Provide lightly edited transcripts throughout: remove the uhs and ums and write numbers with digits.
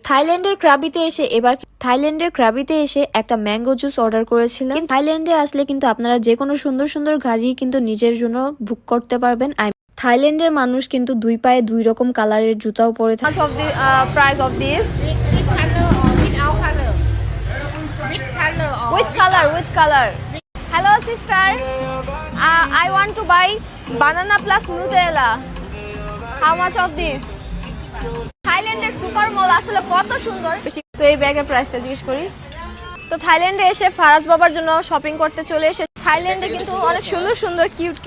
থাইল্যান্ডের ক্রাবিতে এসে একটা ম্যাঙ্গো জুস অর্ডার করেছিলাম। থাইল্যান্ডে আসলে কিন্তু আপনারা যে কোনো সুন্দর সুন্দর গাড়ি কিন্তু নিজের জন্য বুক করতে পারবেন। থাইল্যান্ডের মানুষ কিন্তু দুই পায়ে দুই রকম কালারের জুতাও পরে থাকে। Price of this? With color or With color. Hello sister. I want to buy banana plus Nutella. How much of this? থাইল্যান্ডের সুপার মল আসলে কত সুন্দর। তো এই ব্যাগের প্রাইসটা জিজ্ঞেস করি। তো থাইল্যান্ডে এসে ফারাজ বাবার জন্য শপিং করতে চলে এসে থাইল্যান্ডে কিন্তু অনেক সুন্দর সুন্দর কিউট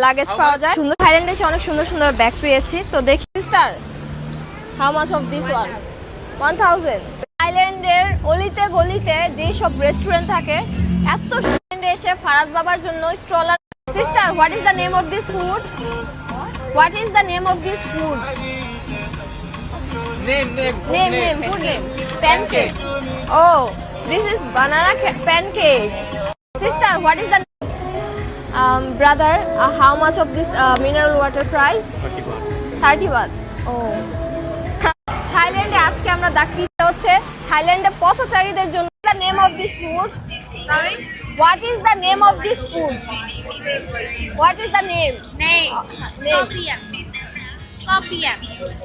লাগেজ পাওয়া যায়। থাইল্যান্ডে এসে অনেক সুন্দর সুন্দর ব্যাগ পেয়েছি। তো দেখি sister, how much of this one? 1000। থাইল্যান্ডের অলিতে গলিতে যে সব রেস্টুরেন্ট থাকে এত সুন্দর এসে ফারাজ বাবার জন্য stroller. Sister, what is the name of this food? What is the name of this food? Name. Food name. Pancake. Oh, this is banana pancake. Sister, what is the brother? How much of this mineral water price? 30 baht. Oh. থাইল্যান্ডে আজকে আমরা দেখতে হচ্ছে থাইল্যান্ডে পথচারীদের জন্য the name of this food? Sorry. What is the name of this food? What is the name? name.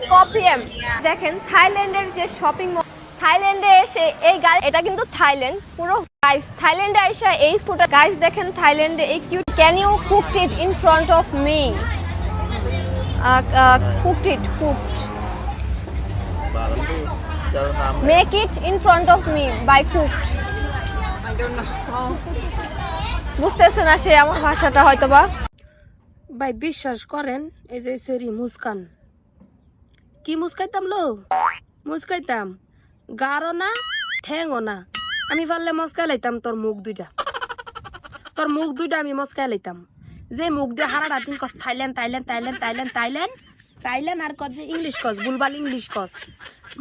Scorpion. দেখেন থাইল্যান্ডের যে শপিং মল, থাইল্যান্ডে এসে এই গাইস, এটা কিন্তু থাইল্যান্ড পুরো গাইস। থাইল্যান্ডে এসে এই স্কুটার গাইস দেখেন থাইল্যান্ডে এই cute. Can you cooked it in front of me? Cooked make it in front of me by cooked. বুঝতেছে না সে আমার ভাষাটা হয়তোবা। ভাই বিশ্বাস করেন, এই যে সেরি মুস্কান কি মুস্কাইতাম মুস্কাইতাম গারো না ঠ্যাংও না। আমি পারলে মস্কাই লাইতাম তোর মুখ দুইটা আমি মস্কাই লাইতাম। যে মুখ দিয়ে হারা রাতিন কস থাইল্যান্ড আর কস যে ইংলিশ কস বুলবাল ইংলিশ কস,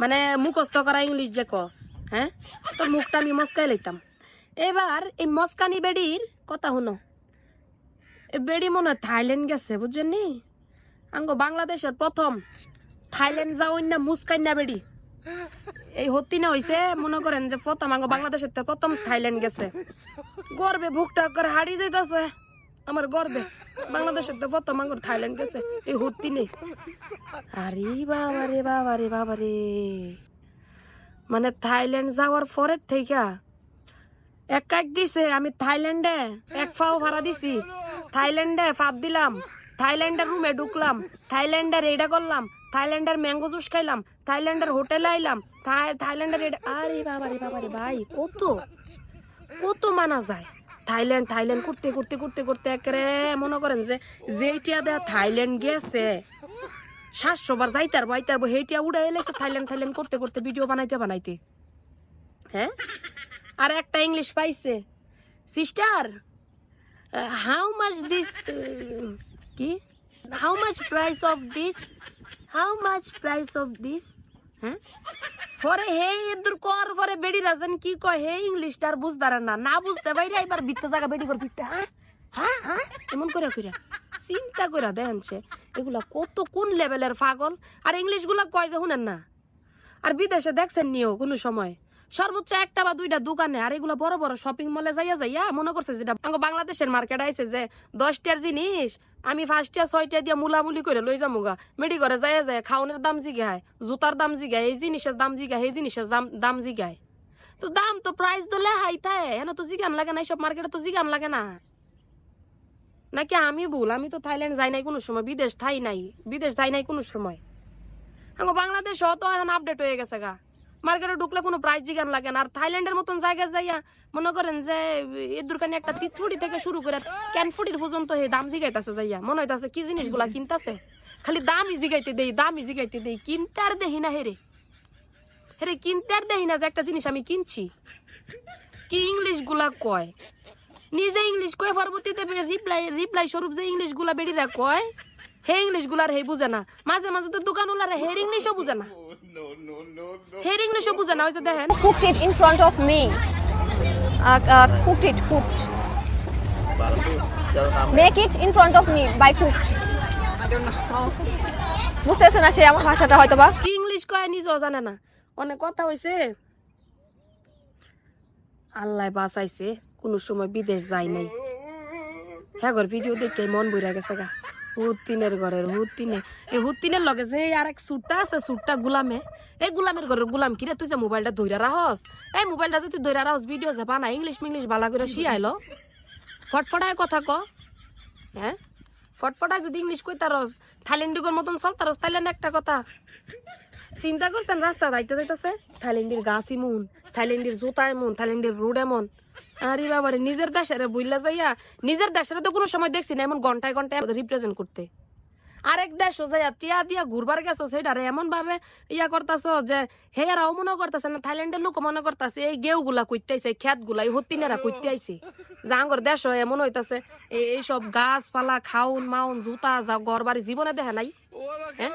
মানে মুখস্থ করা ইংলিশ যে কস, হ্যাঁ তোর মুখটা আমি মস্কাই লাইতাম। এবার এই মস্কানি বেডির কথা শুনো, বেড়ি মনে হয় থাইল্যান্ড গেছে বুঝছেন নি। আঙ্গ বাংলাদেশের প্রথম থাইল্যান্ড যাওয়াই না মুস্কাই না বেড়ি এই হতি না হইছে, মনে করেন যে প্রথম আঙ্গ বাংলাদেশের প্রথম থাইল্যান্ড গেছে। গর্বে বুকটা করে হাড়ি যাইতেছে আমার গর্বে, বাংলাদেশের প্রথম আঙ্গর থাইল্যান্ড গেছে এই হতি নেই। আরে বাবারে মানে থাইল্যান্ড যাওয়ার পরের থেকে এক দিছে। আমি থাইল্যান্ডে এক ফাও ভাড়া দিছি, থাইল্যান্ডে ফাঁদ দিলাম, থাইল্যান্ডের রুমে ঢুকলাম, থাইল্যান্ডের এইটা করলাম, থাইল্যান্ডের ম্যাঙ্গো জুস খাইলাম, থাইল্যান্ডের হোটেলে আইলাম, থাইল্যান্ডের এটা। আরে বাবারে ভাই কত মানা যায়। থাইল্যান্ড করতে একেবারে মনে করেন যে যেইটা দেয়া থাইল্যান্ড গেছে 700 বার যাইতারবো সেইটা উড়াই এলেছে থাইল্যান্ড করতে ভিডিও বানাইতে। হ্যাঁ, আর একটা ইংলিশ পাইছে, সিস্টার হাউ মাচ দিস কি how much price of this হ্যাঁ পরে হে এদুর কর পরে বেড়ি রাজেন কি কয় হে ইংলিশটার বুঝদারে না বুঝতে পাইরে এবার ভিত্তে জায়গা বেড়ি কর ভিত্তে হ্যাঁ এমন করে চিন্তা করে দেখছে এগুলা কত কোন লেভেলের পাগল। আর ইংলিশ গুলা কয় যে শুনেন না। আর বিদেশে দেখছেন নিও কোনো সময় সর্বোচ্চ একটা বা দুইটা দোকানে, আর এগুলো বড় বড় শপিং মলে যাইয়া মনে করছে যেটা বাংলাদেশের মার্কেট আইছে যে 10টার জিনিস আমি 5টা 6টা দিয়ে মুলামুলি করে লই যামুগা। মেডি করে যাইয়া খাওনের দাম জিগায়, জুতার দাম জিগায়, এই জিনিসের দাম জিগায়, এই জিনিসের দাম জিগায়। তো দাম তো প্রাইস দলে হাই থাকে এনে তো জিগান লাগে না, এইসব মার্কেটে তো জিগান লাগে না নাকি আমি ভুল? আমি তো থাইল্যান্ড যাই নাই কোনো সময়, বিদেশ যাই নাই কোনো সময়। বাংলাদেশ তো এখন আপডেট হয়ে গেছে গা, মার্কেটে ঢুকলে কোনো প্রাইস জিগান লাগে না। আর থাইল্যান্ডের মতন জায়গায় যাইয়া মনে করেন যে এর দোকানে একটা তিতফুটি থেকে শুরু করে ক্যানফুটির পর্যন্ত হে দাম জিগাইতেছে যাইয়া মনে হইতাছে কি জিনিসগুলা কিনতেছে, খালি দামই জিগাইতে দেই কিনতে আর দেহি না হেরে কিনতে আর দেহি না যে একটা জিনিস আমি কিনছি। কি ইংলিশ গুলা কয়, নিজে ইংলিশ কয় পরবর্তীতে রিপ্লাই স্বরূপ যে ইংলিশ গুলা বেড়িরা কয় হে ইংলিশ গুলার হে বুঝে না। মাঝে তো দোকানওয়ালার হের ইংলিশও বুঝে না, ওই যে দেখেন cooked it in front of me. Cooked make it in front of me by cooked. বুঝতেছে না সে আমার ভাষাটা হয়তোবা। ইংলিশ কয় নিজেও জানে না, অনেক কথা হয়েছে আল্লাহ বাঁচাইছে কোনো সময় বিদেশ যায় নাই হ্যাঁ ঘর ভিডিও দেখে মন বইরা গেছে গা হুতিনের ঘরের হুতিনে এই হুতিনের লগে যে আর এক সুটটা আছে সুটটা গুলামে এই গুলামের ঘরের গুলাম কিরে তুই যে মোবাইলটা ধইরা রাখস এই মোবাইলটা যে তুই ধইরা রাখস ভিডিও যে বানা ইংলিশ মিংলিশ বালা করে শিয়াইলো ফটফটায় কথা ক হ্যাঁ ফটফটায় যদি ইংলিশ কইতারস থাইল্যান্ডিগর মতন চলতারস তাইলেন একটা কথা চিন্তা করছেন রাস্তা যাইতে যাইতেছে থাইল্যান্ডের গাছ ইমন থাইল্যান্ডের জুতা এমন থাইল্যান্ডের রোড এমন আরে বাবারে নিজের দেশের বইলা যাইয়া নিজের দেশের তো কোনো সময় দেখছি না এমন ঘন্টায় ঘন্টায় রিপ্রেজেন্ট করতে আরেক দেশ যাইয়া টিয়া দিয়া ঘুরবার গেছো সেটারে এমন ভাবে ইয়া করতেছ যে হেয়ারাও মনে করতেছে না থাইল্যান্ডের লোক মনে করতেছে এই গেউ গুলা কইতে আইছে খেত গুলা এই হতিনেরা কইতে আইছে জাঙ্গর দেশ এমন হইতাছে এইসব গাছ পালা খাউন মাউন জুতা যা ঘর বাড়ি জীবনে দেখে নাই হ্যাঁ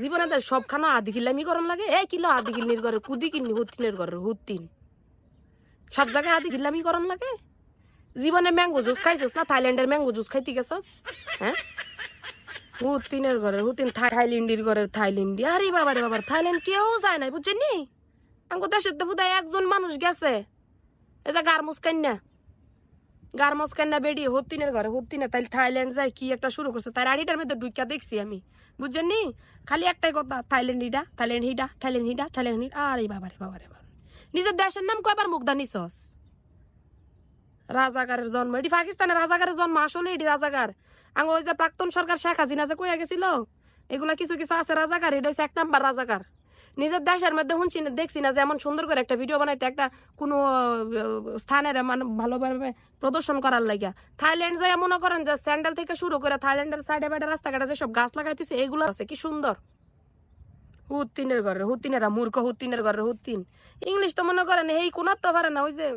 জীবনে সবখানো আধি কিলামি করন লাগে এই কিলো আধি কিলনির ঘরে কুদি কিলনি হুতিনের ঘরে হুতিন সব জায়গায় আধি কিলামি করন লাগে জীবনে ম্যাঙ্গো জুস খাইছস না থাইল্যান্ডের ম্যাঙ্গো জুস খাইতে গেছস হ্যাঁ হুতিনের ঘরের হুতিন থাইল্যান্ডের ঘরের থাইল্যান্ডি আরে বাবা রে বাবা থাইল্যান্ড কেউ যায় নাই বুঝছেন নি আঙ্গো দেশের তো বোধহয় একজন মানুষ গেছে এই যে গারমোস কান্না বেডি হুতিনের ঘরে হুতিনে তাই থাইল্যান্ড যায় কি একটা শুরু করছে তার আড়িটার মধ্যে ঢুকিয়া দেখছি আমি বুঝছেন নি খালি একটাই কথা থাইল্যান্ড হিডা আরে বাবা রে বাবা রে বাবা নিজের দেশের নাম কয়বার মুগ্ধা নিছস রাজাকারের জন্ম এটি পাকিস্তানের রাজাকারের জন্ম আসলে এটি রাজাকার আঙ্গ ওই যে প্রাক্তন সরকার শেখ হাসিনা যে কইয়া গেছিল এগুলা কিছু কিছু আছে রাজাকার এটা হচ্ছে 1 নাম্বার রাজাকার নিজের দেশের মধ্যে শুনছি না দেখছি না যে এমন সুন্দর করে একটা ভিডিও বানাইতে একটা কোনো স্থানের মানে ভালোভাবে প্রদর্শন করার লাগিয়া থাইল্যান্ড যায় মনে করেন যে স্যান্ডেল থেকে শুরু করে থাইল্যান্ডের সাইডে বাইডে রাস্তাঘাটে যেসব গাছ লাগাইতেছে এগুলো আছে কি সুন্দর হুতিনের ঘরে হুতিনেরা মূর্খ হুতিনের ঘরে হুতিন ইংলিশ তো মনে করেন এই কোনার তো পারে না ওই যে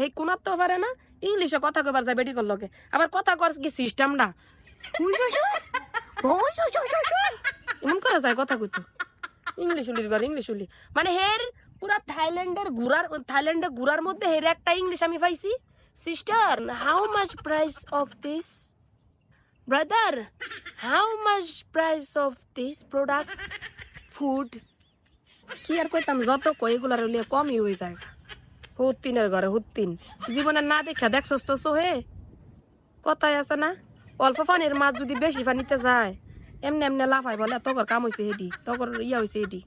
এই কোনার তো পারে না ইংলিশে কথা কবার যায় বেটি করল আবার কথা কর কি সিস্টেমটা এমন করা যায় কথা কইতো ইংলিশ উলির ঘর ইংলিশ উলি মানে হের পুরা থাইল্যান্ডে ঘুরার মধ্যে হের একটা ইংলিশ আমি পাইছি sister how much price of this brother how much price of this product food কি আর কইতাম যত কই এগুলার হলে কমই হয়ে যায় হুতিনের ঘরে হুতিন জীবনে না দেখা দেখছস তো সোহে কথাই আছে না অল্প পানির মাছ যদি বেশি পানিতে যায় এমনি এমনি লাফাই বলে তোর কাম হয়েছে হেডি তোর ইয়া হয়েছে হেডি